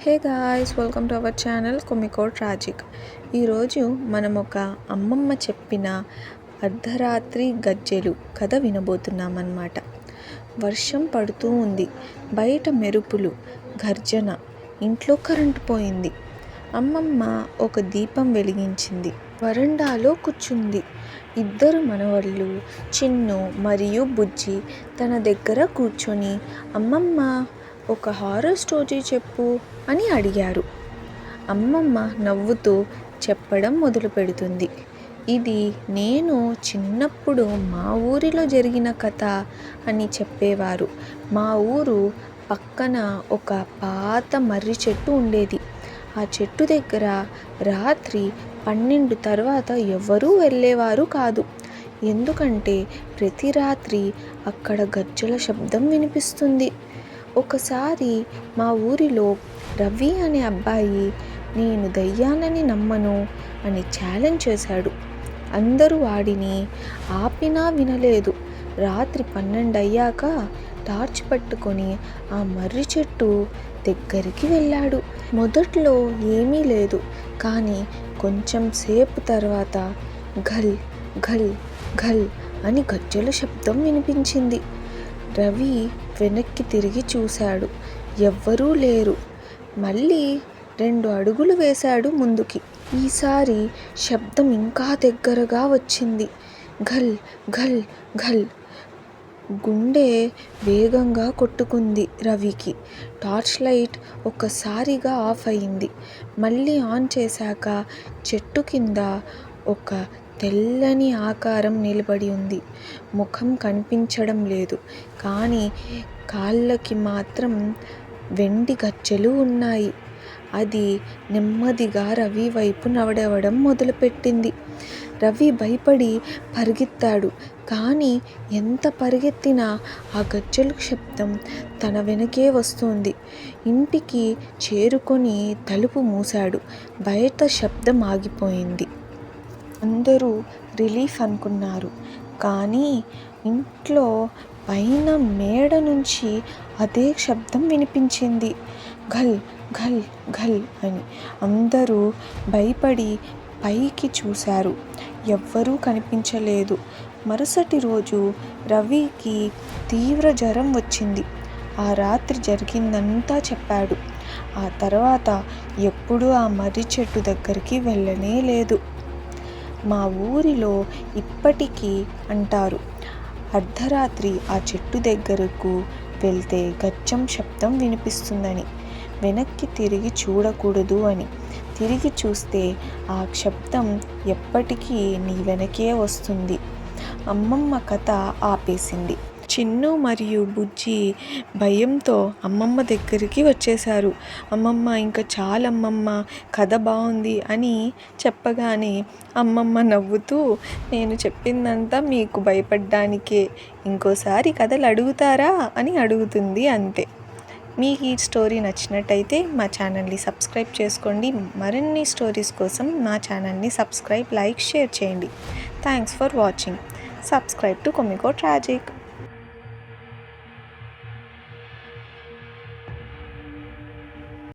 Hey guys, welcome to our channel Comico Tragic. ఈరోజు మనం ఒక అమ్మమ్మ చెప్పిన అర్ధరాత్రి గజ్జెలు కథ వినబోతున్నామన్నమాట. వర్షం పడుతూ ఉంది. బయట మెరుపులు, గర్జన. ఇంట్లో కరెంటు పోయింది. అమ్మమ్మ ఒక దీపం వెలిగించింది. వరండాలో కూర్చుంది. ఇద్దరు మనవళ్ళు, చిన్ను మరియు బుజ్జి తన దగ్గర కూర్చొని, అమ్మమ్మ ఒక హారర్ స్టోరీ చెప్పు అని అడిగారు. అమ్మమ్మ నవ్వుతూ చెప్పడం మొదలు పెడుతుంది. ఇది నేను చిన్నప్పుడు మా ఊరిలో జరిగిన కథ అని చెప్పేవారు. మా ఊరు పక్కన ఒక పాత మర్రి చెట్టు ఉండేది. ఆ చెట్టు దగ్గర రాత్రి 12 తర్వాత ఎవరూ వెళ్ళేవారు కాదు. ఎందుకంటే ప్రతి రాత్రి అక్కడ గజ్జల శబ్దం వినిపిస్తుంది. ఒకసారి మా ఊరిలో రవి అనే అబ్బాయి నేను దయ్యాలని నమ్మను అని ఛాలెంజ్ చేశాడు. అందరూ వాడిని ఆపినా వినలేదు. రాత్రి 12 అయ్యాక టార్చ్ పట్టుకొని ఆ మర్రి చెట్టు దగ్గరికి వెళ్ళాడు. మొదట్లో ఏమీ లేదు, కానీ కొంచెం సేపు తర్వాత ఘల్ ఘల్ ఘల్ అని గజ్జల శబ్దం వినిపించింది. రవి వెనక్కి తిరిగి చూశాడు. ఎవ్వరూ లేరు. మళ్ళీ 2 అడుగులు వేశాడు ముందుకి. ఈసారి శబ్దం ఇంకా దగ్గరగా వచ్చింది. ఘల్ ఘల్ ఘల్. గుండె వేగంగా కొట్టుకుంది రవికి. టార్చ్ లైట్ ఒక్కసారిగా ఆఫ్ అయింది. మళ్ళీ ఆన్ చేశాక చెట్టు కింద ఒక తెల్లని ఆకారం నిలబడి ఉంది. ముఖం కనిపించడం లేదు, కానీ కాళ్ళకి మాత్రం వెండి గజ్జెలు ఉన్నాయి. అది నెమ్మదిగా రవి వైపు నడవడం మొదలుపెట్టింది. రవి భయపడి పరిగెత్తాడు, కానీ ఎంత పరిగెత్తినా ఆ గజ్జెల శబ్దం తన వెనకే వస్తుంది. ఇంటికి చేరుకొని తలుపు మూశాడు. బయట శబ్దం ఆగిపోయింది. అందరూ రిలీఫ్ అనుకున్నారు, కానీ ఇంట్లో పైన మేడ నుంచి అదే శబ్దం వినిపించింది. ఘల్ ఘల్ ఘల్ అని. అందరూ భయపడి పైకి చూశారు. ఎవ్వరూ కనిపించలేదు. మరుసటి రోజు రవికి తీవ్ర జ్వరం వచ్చింది. ఆ రాత్రి జరిగిందంతా చెప్పాడు. ఆ తర్వాత ఎప్పుడూ ఆ మర్రి చెట్టు దగ్గరికి వెళ్ళనే లేదు. మా ఊరిలో ఇప్పటికీ అంటారు, అర్ధరాత్రి ఆ చెట్టు దగ్గరకు వెళ్తే గజ్జం శబ్దం వినిపిస్తుందని. వెనక్కి తిరిగి చూడకూడదు అని. తిరిగి చూస్తే ఆ శబ్దం ఎప్పటికీ నీ వెనకే వస్తుంది. అమ్మమ్మ కథ ఆపేసింది. చిన్ను మరియు బుజ్జి భయంతో అమ్మమ్మ దగ్గరికి వచ్చేశారు. అమ్మమ్మ ఇంకా చాలమ్మమ్మ, కథ బాగుంది అని చెప్పగానే అమ్మమ్మ నవ్వుతూ, నేను చెప్పిందంతా మీకు భయపడ్డానికే, ఇంకోసారి కథలు అడుగుతారా అని అడుగుతుంది అంతే. మీకు ఈ స్టోరీ నచ్చినట్టయితే మా ఛానల్ని సబ్స్క్రైబ్ చేసుకోండి. మరిన్ని స్టోరీస్ కోసం మా ఛానల్ని సబ్స్క్రైబ్, లైక్, షేర్ చేయండి. Thanks for watching. Subscribe to Comico tragic.